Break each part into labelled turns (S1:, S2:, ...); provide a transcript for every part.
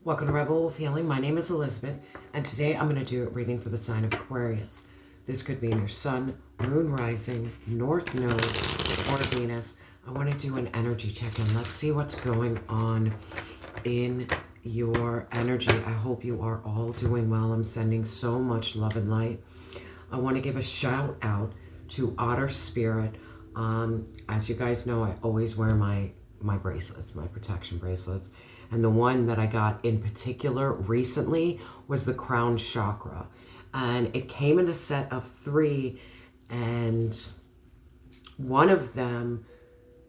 S1: Welcome to Rebel Wolf Healing. My name is Elizabeth, and today I'm going to do a reading for the sign of Aquarius. This could mean your sun, moon rising, north node, or Venus. I want to do an energy check-in. Let's see what's going on in your energy. I hope you are all doing well. I'm sending so much love and light. I want to give a shout out to Otter Spirit. As you guys know, I always wear my bracelets, my protection bracelets. And the one that I got in particular recently was the crown chakra. And it came in a set of 3, and one of them,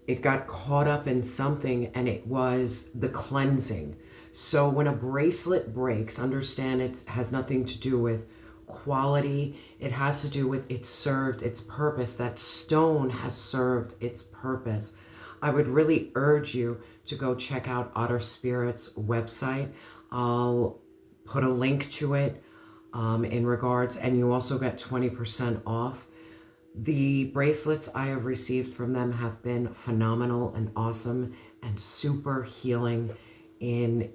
S1: it got caught up in something, and it was the cleansing. So when a bracelet breaks, understand it has nothing to do with quality. It has to do with it served its purpose. That stone has served its purpose. I would really urge you to go check out Otter Spirit's website. I'll put a link to it in regards, and you also get 20% off. The bracelets I have received from them have been phenomenal and awesome and super healing in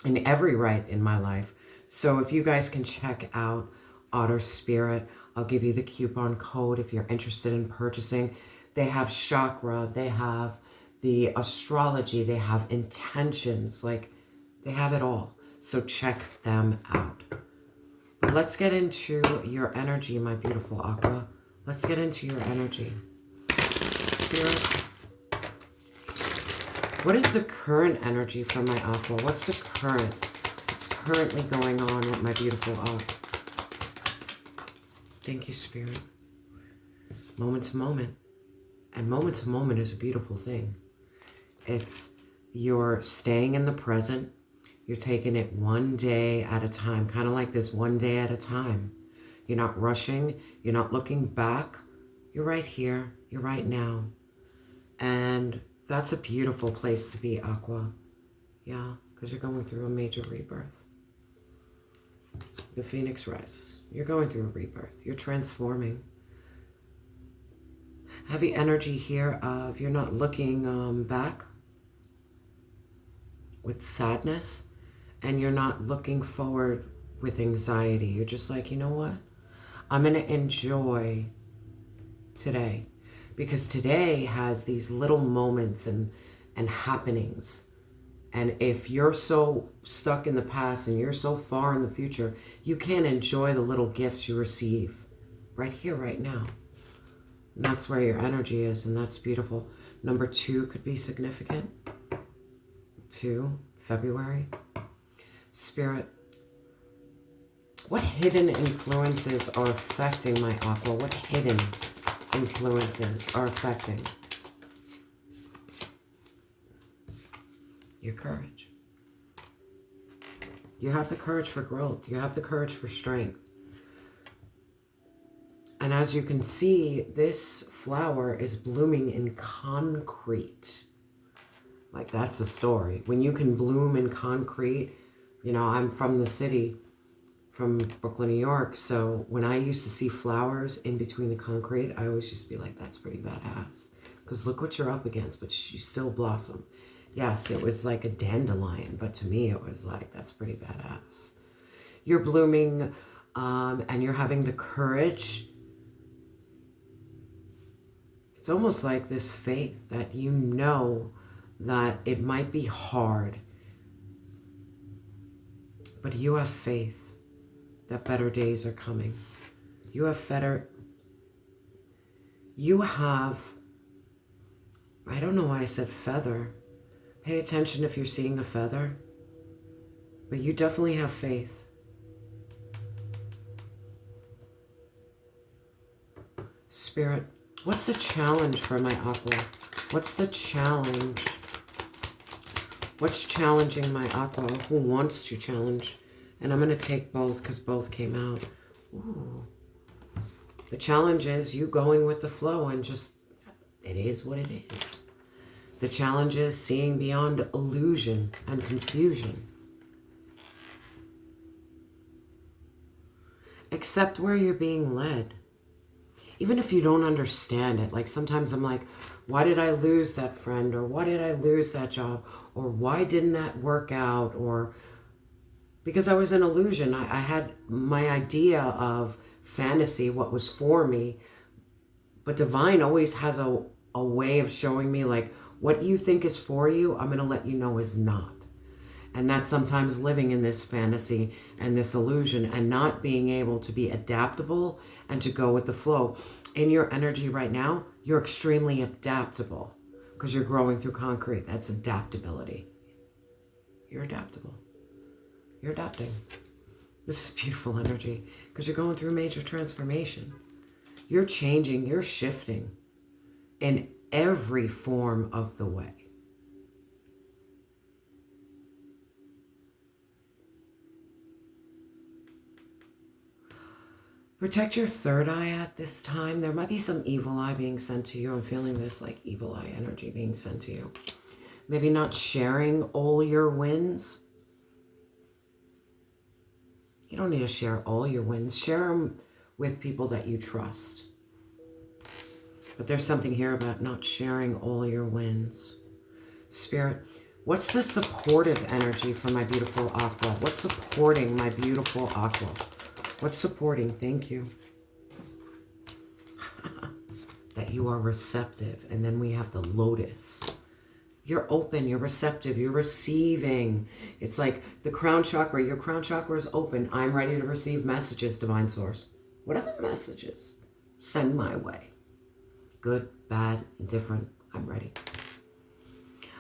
S1: every right in my life. So if you guys can check out Otter Spirit, I'll give you the coupon code if you're interested in purchasing. They have chakra, they have the astrology, they have intentions, like they have it all. So check them out. But let's get into your energy, my beautiful Aqua. Let's get into your energy. Spirit, what is the current energy for my Aqua? What's currently going on with my beautiful Aqua? Thank you, Spirit. Moment to moment. And moment to moment is a beautiful thing. It's you're staying in the present. You're taking it one day at a time, kind of like this, one day at a time. You're not rushing. You're not looking back. You're right here. You're right now. And that's a beautiful place to be, Aqua. Yeah, because you're going through a major rebirth. The phoenix rises. You're going through a rebirth. You're transforming. Heavy energy here of you're not looking back with sadness, and you're not looking forward with anxiety. You're just like, you know what? I'm going to enjoy today, because today has these little moments and happenings. And if you're so stuck in the past and you're so far in the future, you can't enjoy the little gifts you receive right here, right now. And that's where your energy is, and that's beautiful. Number 2 could be significant. 2, February. Spirit, what hidden influences are affecting my Aqua? What hidden influences are affecting your courage? You have the courage for growth. You have the courage for strength. And as you can see, this flower is blooming in concrete. Like, that's a story. When you can bloom in concrete, you know, I'm from the city, from Brooklyn, New York. So when I used to see flowers in between the concrete, I always used to be like, that's pretty badass. Because look what you're up against, but you still blossom. Yes, it was like a dandelion, but to me, it was like, that's pretty badass. You're blooming and you're having the courage. It's almost like this faith that you know that it might be hard, but you have faith that better days are coming. You have I don't know why I said feather. Pay attention if you're seeing a feather, but you definitely have faith. Spirit, what's the challenge for my Aqua? What's the challenge? What's challenging my Aqua? Who wants to challenge? And I'm going to take both because both came out. Ooh. The challenge is you going with the flow and just, it is what it is. The challenge is seeing beyond illusion and confusion. Accept where you're being led. Even if you don't understand it. Like sometimes I'm like, why did I lose that friend? Or why did I lose that job? Or why didn't that work out? Or because I was an illusion. I had my idea of fantasy, what was for me. But divine always has a way of showing me, like, what you think is for you, I'm going to let you know is not. And that's sometimes living in this fantasy and this illusion and not being able to be adaptable and to go with the flow. In your energy right now, you're extremely adaptable because you're growing through concrete. That's adaptability. You're adaptable. You're adapting. This is beautiful energy because you're going through major transformation. You're changing, you're shifting in every form of the way. Protect your third eye at this time. There might be some evil eye being sent to you. I'm feeling this like evil eye energy being sent to you. Maybe not sharing all your wins. You don't need to share all your wins. Share them with people that you trust. But there's something here about not sharing all your wins. Spirit, what's the supportive energy for my beautiful Aqua? What's supporting my beautiful Aqua? What's supporting? Thank you. That you are receptive. And then we have the Lotus. You're open, you're receptive, you're receiving. It's like the crown chakra. Your crown chakra is open. I'm ready to receive messages, Divine Source. Whatever messages, send my way. Good, bad, indifferent, I'm ready.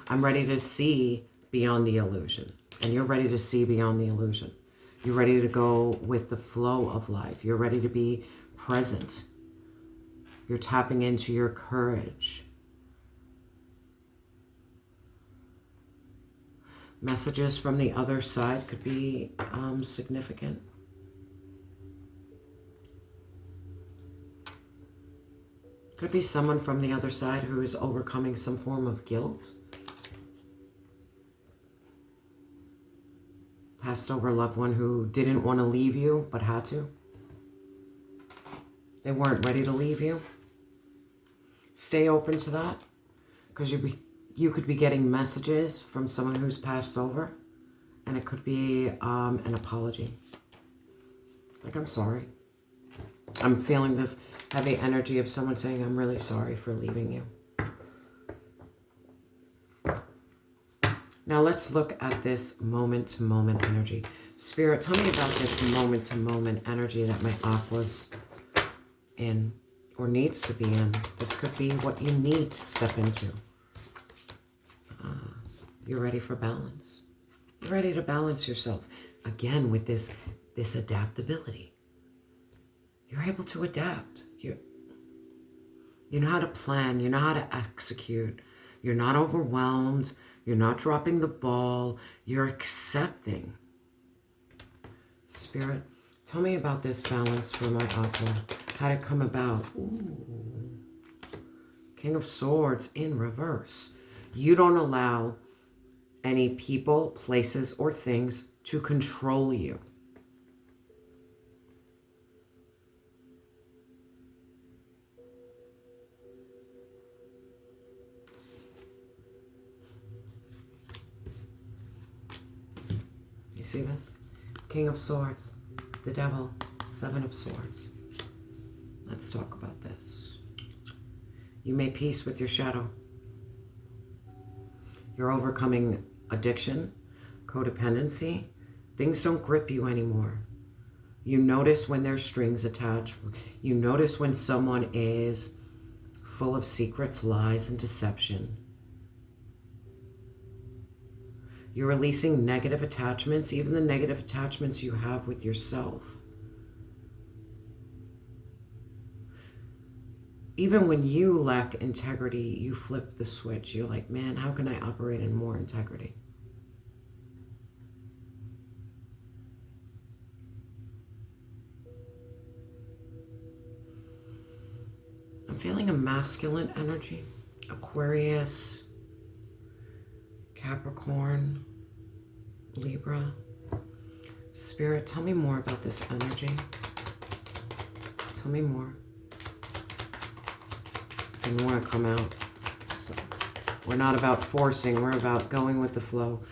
S1: I'm ready to see beyond the illusion. And you're ready to see beyond the illusion. You're ready to go with the flow of life. You're ready to be present. You're tapping into your courage. Messages from the other side could be significant. Could be someone from the other side who is overcoming some form of guilt. Passed over loved one who didn't want to leave you, but had to. They weren't ready to leave you. Stay open to that, because you could be getting messages from someone who's passed over, and it could be an apology. Like, I'm sorry. I'm feeling this heavy energy of someone saying, I'm really sorry for leaving you. Now let's look at this moment-to-moment energy. Spirit, tell me about this moment-to-moment energy that my Aqua's in, or needs to be in. This could be what you need to step into. You're ready for balance. You're ready to balance yourself. Again, with this adaptability. You're able to adapt. You know how to plan. You know how to execute. You're not overwhelmed. You're not dropping the ball. You're accepting. Spirit, tell me about this balance for my Aqua. How did it come about? Ooh. King of Swords in reverse. You don't allow any people, places, or things to control you. You see this? King of Swords, the Devil, Seven of Swords. Let's talk about this. You made peace with your shadow. You're overcoming addiction, codependency. Things don't grip you anymore. You notice when there's strings attached. You notice when someone is full of secrets, lies, and deception. You're releasing negative attachments, even the negative attachments you have with yourself. Even when you lack integrity, you flip the switch. You're like, man, how can I operate in more integrity? I'm feeling a masculine energy. Aquarius, Capricorn, Libra. Spirit, tell me more about this energy. Tell me more. I want to come out. We're not about forcing. We're about going with the flow.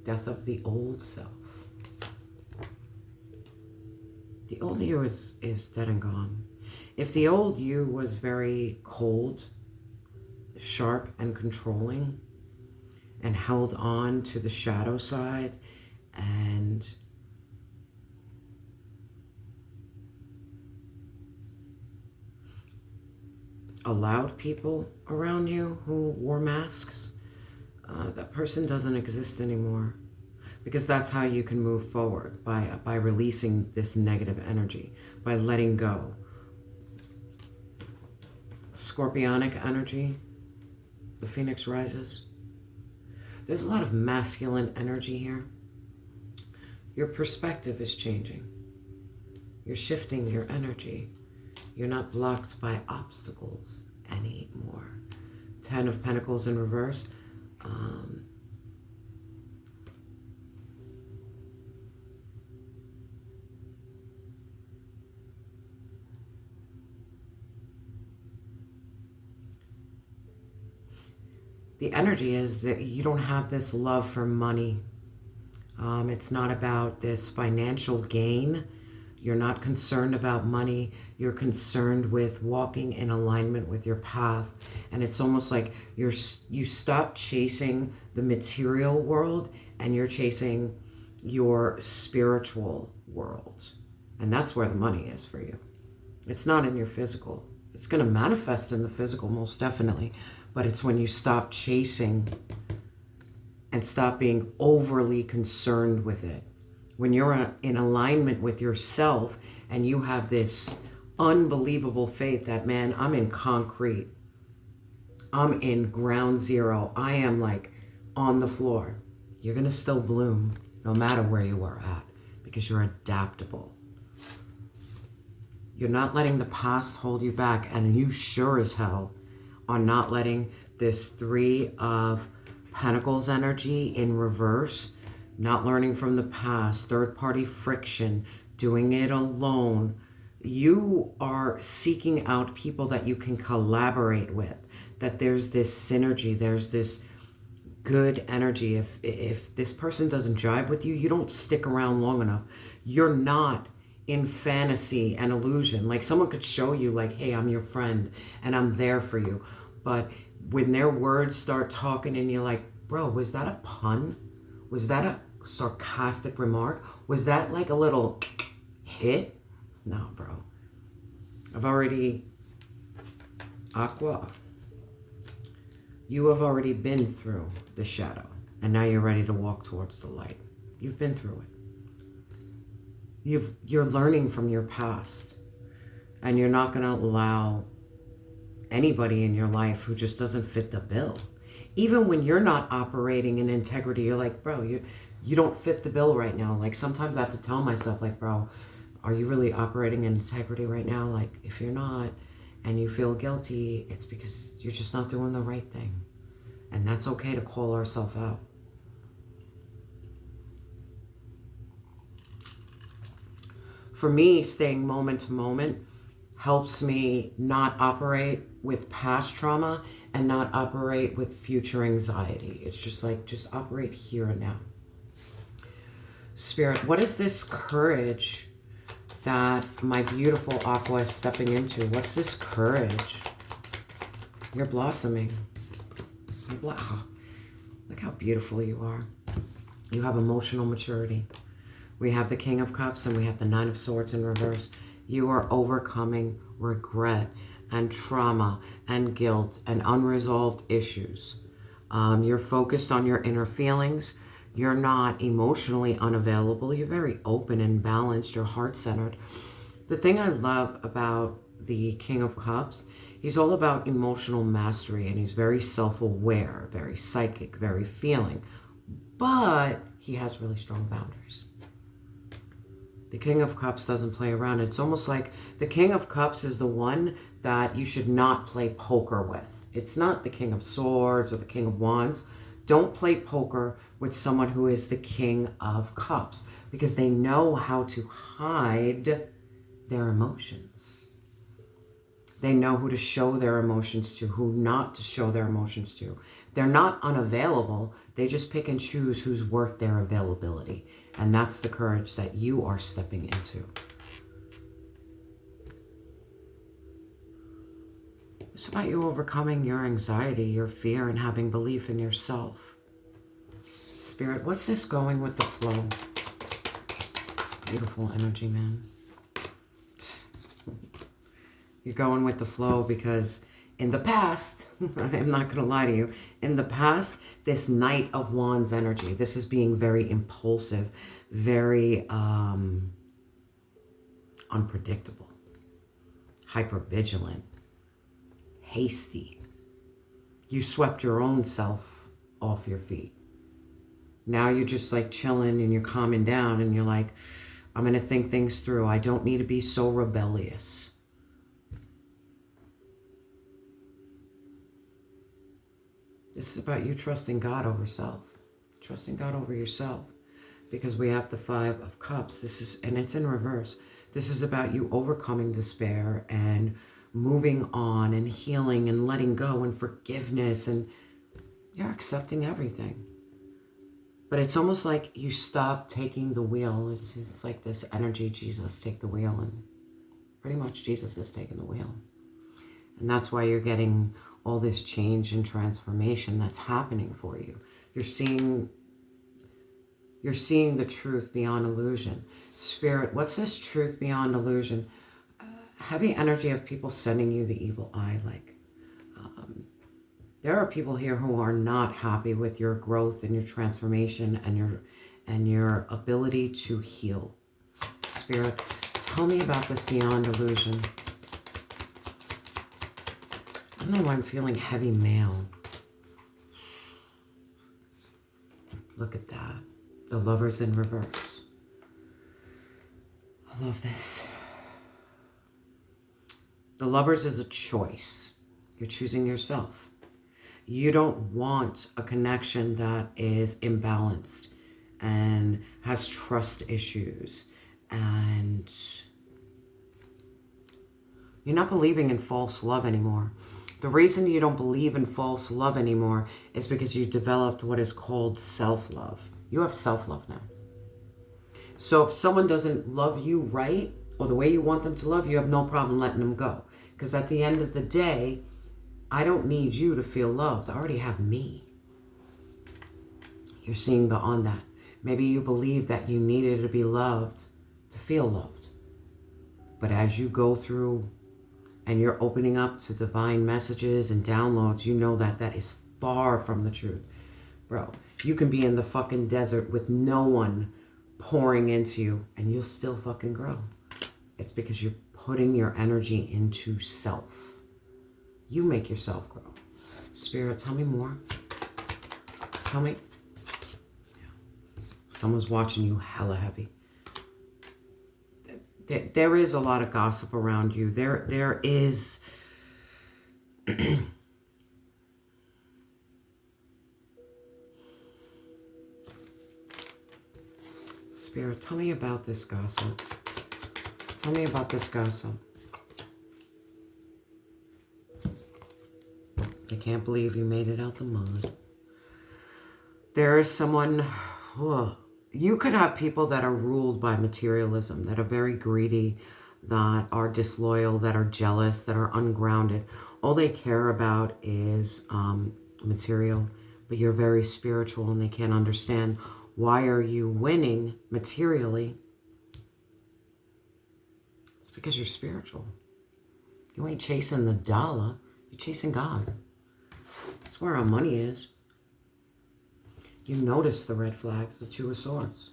S1: Death of the old self. The old you is dead and gone. If the old you was very cold, sharp, and controlling, and held on to the shadow side, and allowed people around you who wore masks, that person doesn't exist anymore, because that's how you can move forward, by releasing this negative energy, by letting go. Scorpionic energy, the phoenix rises. There's a lot of masculine energy here. Your perspective is changing. You're shifting your energy. You're not blocked by obstacles anymore. 10 of Pentacles in reverse. The energy is that you don't have this love for money. It's not about this financial gain. You're not concerned about money. You're concerned with walking in alignment with your path. And it's almost like you stop chasing the material world and you're chasing your spiritual world. And that's where the money is for you. It's not in your physical. It's going to manifest in the physical, most definitely. But it's when you stop chasing and stop being overly concerned with it. When you're in alignment with yourself and you have this unbelievable faith that, man, I'm in concrete. I'm in ground zero. I am like on the floor. You're going to still bloom no matter where you are at, because you're adaptable. You're not letting the past hold you back, and you sure as hell are not letting this 3 of Pentacles energy in reverse, not learning from the past, third-party friction, doing it alone. You are seeking out people that you can collaborate with, that there's this synergy, there's this good energy. If this person doesn't jive with you, you don't stick around long enough. You're not in fantasy and illusion. Like, someone could show you like, hey, I'm your friend and I'm there for you. But when their words start talking and you're like, bro, was that a pun? Was that a sarcastic remark? Was that like a little hit? No, bro. I've already, Aqua, you have already been through the shadow, and now you're ready to walk towards the light. You've been through it. You're learning from your past, and you're not going to allow anybody in your life who just doesn't fit the bill. Even when you're not operating in integrity, you're like, bro, you don't fit the bill right now. Like, sometimes I have to tell myself, like, bro, are you really operating in integrity right now? Like, if you're not and you feel guilty, it's because you're just not doing the right thing. And that's okay to call ourselves out. For me, staying moment to moment helps me not operate with past trauma and not operate with future anxiety. It's just like, just operate here and now. Spirit, what is this courage that my beautiful Aqua is stepping into? What's this courage? You're blossoming. Look how beautiful you are. You have emotional maturity. We have the King of Cups and we have the 9 of Swords in reverse. You are overcoming regret and trauma and guilt and unresolved issues. You're focused on your inner feelings. You're not emotionally unavailable. You're very open and balanced. You're heart-centered. The thing I love about the King of Cups, he's all about emotional mastery, and he's very self-aware, very psychic, very feeling. But he has really strong boundaries. The King of Cups doesn't play around. It's almost like the King of Cups is the one that you should not play poker with. It's not the King of Swords or the King of Wands. Don't play poker with someone who is the King of Cups, because they know how to hide their emotions. They know who to show their emotions to, who not to show their emotions to. They're not unavailable. They just pick and choose who's worth their availability. And that's the courage that you are stepping into. It's about you overcoming your anxiety, your fear, and having belief in yourself. Spirit, what's this going with the flow? Beautiful energy, man. You're going with the flow because in the past, I'm not going to lie to you, in the past, this Knight of Wands energy, this is being very impulsive, very unpredictable, hypervigilant, hasty. You swept your own self off your feet. Now you're just like chilling and you're calming down and you're like, I'm going to think things through. I don't need to be so rebellious. This is about you trusting God over self. Trusting God over yourself. Because we have the 5 of Cups. And it's in reverse. This is about you overcoming despair and moving on and healing and letting go and forgiveness. And you're accepting everything. But it's almost like you stop taking the wheel. It's like this energy, Jesus, take the wheel. And pretty much Jesus is taking the wheel. And that's why you're getting all this change and transformation that's happening for you. You're seeing the truth beyond illusion. Spirit, what's this truth beyond illusion? Heavy energy of people sending you the evil eye. There are people here who are not happy with your growth and your transformation and your ability to heal. Spirit, tell me about this beyond illusion. I don't know why I'm feeling heavy male. Look at that. The Lover's in reverse. I love this. The Lover's is a choice. You're choosing yourself. You don't want a connection that is imbalanced and has trust issues. And you're not believing in false love anymore. The reason you don't believe in false love anymore is because you developed what is called self-love. You have self-love now. So if someone doesn't love you right, or the way you want them to love you, you have no problem letting them go. Because at the end of the day, I don't need you to feel loved. I already have me. You're seeing beyond that. Maybe you believe that you needed to be loved to feel loved. But as you go through and you're opening up to divine messages and downloads, you know that that is far from the truth. Bro, you can be in the fucking desert with no one pouring into you and you'll still fucking grow. It's because you're putting your energy into self. You make yourself grow. Spirit, tell me more. Tell me. Someone's watching you hella heavy. There is a lot of gossip around you. There is... Spirit, tell me about this gossip. Tell me about this gossip. I can't believe you made it out the mud. There is someone... You could have people that are ruled by materialism, that are very greedy, that are disloyal, that are jealous, that are ungrounded. All they care about is material, but you're very spiritual and they can't understand why are you winning materially. It's because you're spiritual. You ain't chasing the dollar, you're chasing God. That's where our money is. You notice the red flags, the 2 of Swords.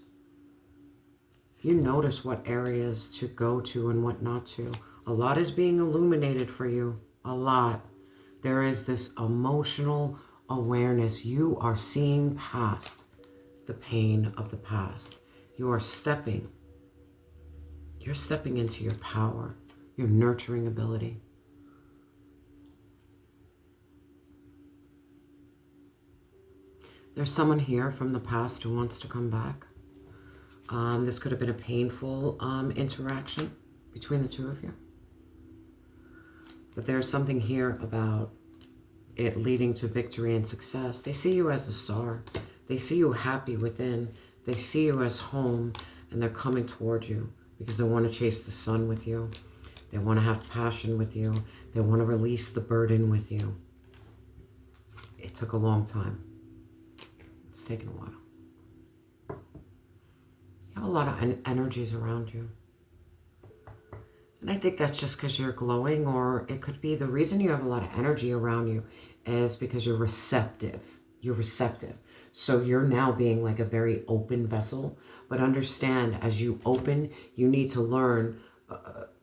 S1: You notice what areas to go to and what not to. A lot is being illuminated for you. A lot. There is this emotional awareness. You are seeing past the pain of the past. You are stepping. You're stepping into your power, your nurturing ability. There's someone here from the past who wants to come back. This could have been a painful interaction between the 2 of you. But there's something here about it leading to victory and success. They see you as a star. They see you happy within. They see you as home, and they're coming toward you because they want to chase the sun with you. They want to have passion with you. They want to release the burden with you. It took a long time. It's taken a while. You have a lot of energies around you. And I think that's just because you're glowing, or it could be the reason you have a lot of energy around you is because you're receptive. You're receptive. So you're now being like a very open vessel. But understand, as you open, you need to learn,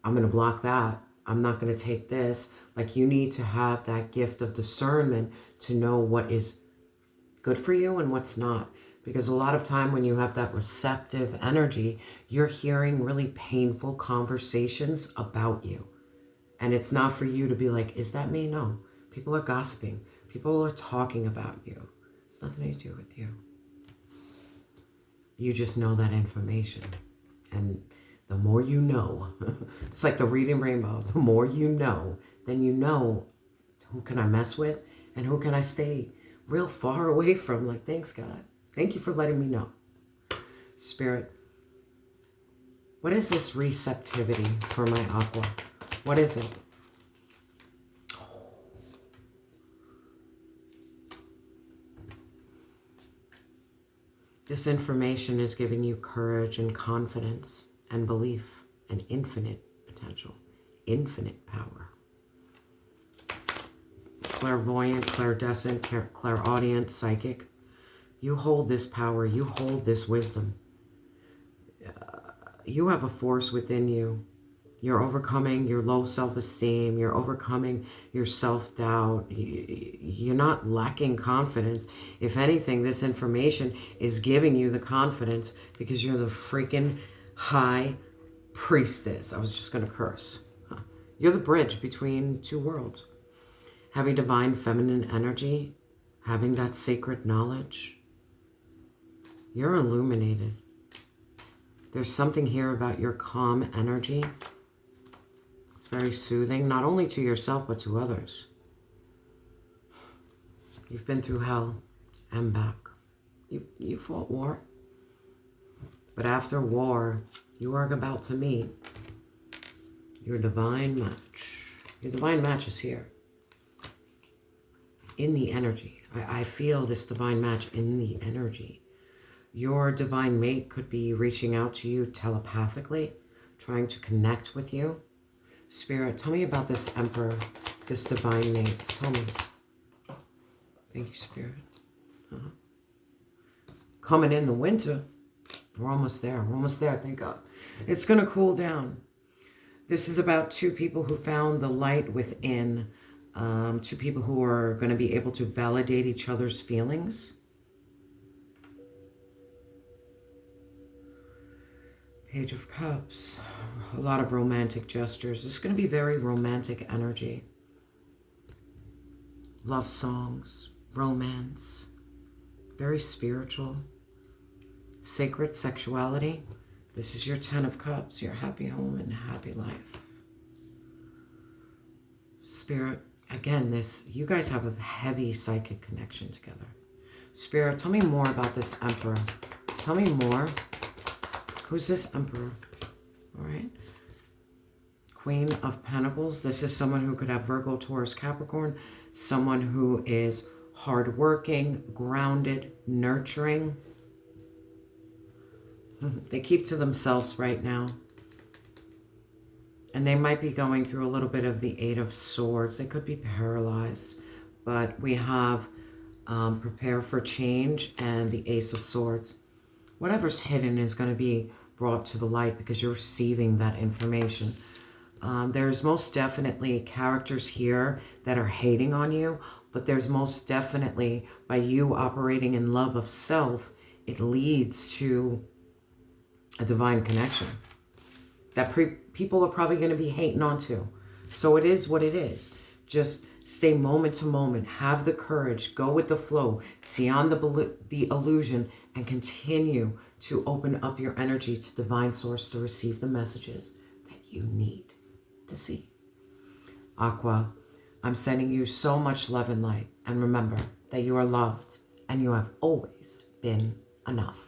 S1: I'm going to block that. I'm not going to take this. Like, you need to have that gift of discernment to know what is good for you and what's not. Because a lot of time when you have that receptive energy, you're hearing really painful conversations about you. And it's not for you to be like, is that me? No. People are gossiping. People are talking about you. It's nothing to do with you. You just know that information. And the more you know, it's like the reading rainbow. The more you know, then you know who can I mess with and who can I stay real far away from. Like, thanks, God. Thank you for letting me know. Spirit, what is this receptivity for my aqua? What is it? This information is giving you courage and confidence and belief and infinite potential, infinite power. Clairvoyant, clairdescent, clairaudient, psychic. You hold this power. You hold this wisdom. You have a force within you. You're overcoming your low self-esteem. You're overcoming your self-doubt. You're not lacking confidence. If anything, this information is giving you the confidence because you're the freaking high priestess. I was just going to curse. You're the bridge between two worlds. Having divine feminine energy, having that sacred knowledge. You're illuminated. There's something here about your calm energy. It's very soothing, not only to yourself, but to others. You've been through hell and back. You fought war. But after war, you are about to meet your divine match. Your divine match is here. In the energy. I feel this divine match in the energy. Your divine mate could be reaching out to you telepathically, trying to connect with you. Spirit, tell me about this emperor, this divine mate. Tell me. Thank you, Spirit. Coming in the winter. We're almost there. We're almost there, thank God. It's going to cool down. This is about two people who found the light within. Two people who are going to be able to validate each other's feelings. Page of Cups. A lot of romantic gestures. This is going to be very romantic energy. Love songs. Romance. Very spiritual. Sacred sexuality. This is your 10 of Cups. Your happy home and happy life. Spirit. Again, you guys have a heavy psychic connection together. Spirit, tell me more about this emperor. Tell me more. Who's this emperor? All right. Queen of Pentacles. This is someone who could have Virgo, Taurus, Capricorn. Someone who is hardworking, grounded, nurturing. They keep to themselves right now. And they might be going through a little bit of the Eight of Swords. They could be paralyzed. But we have prepare for change and the Ace of Swords. Whatever's hidden is going to be brought to the light because you're receiving that information. There's most definitely characters here that are hating on you, but there's most definitely, by you operating in love of self, it leads to a divine connection that people are probably going to be hating on too. So it is what it is. Just stay moment to moment. Have the courage. Go with the flow. See on the illusion and continue to open up your energy to divine source to receive the messages that you need to see. Aqua, I'm sending you so much love and light. And remember that you are loved and you have always been enough.